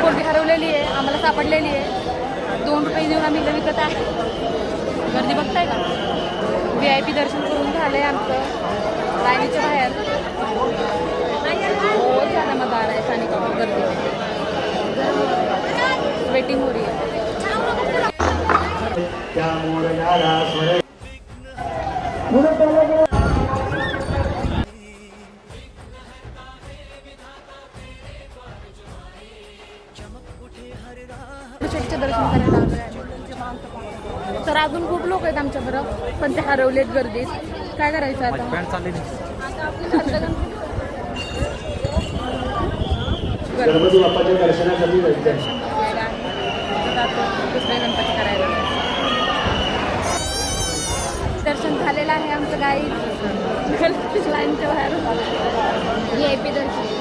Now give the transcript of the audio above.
पोरगी हरवलेली आहे, आम्हाला सापडलेली आहे. 2 रुपये देऊन आम्ही इथं विकत आहे. गर्दी बघताय का? VIP दर्शन करून झालंय आमचं लाईनीच्या बाहेर. बहुत ज़्यादा मजा आ रहा है सानिका को गर्दी में. वेटिंग हो रही है. छोटे दर्शन करायला आलोय. तर अजून खूप लोक आहेत आमच्याबरोबर, पण ते हरवलेत गर्दीत. काय करायचं आता? गणपती बाप्पाच्या दर्शनासाठी दुसरे गणपती करायला दर्शन झालेलं आहे आमचं. गाई लाईनच्या बाहेर VIP दर्शन.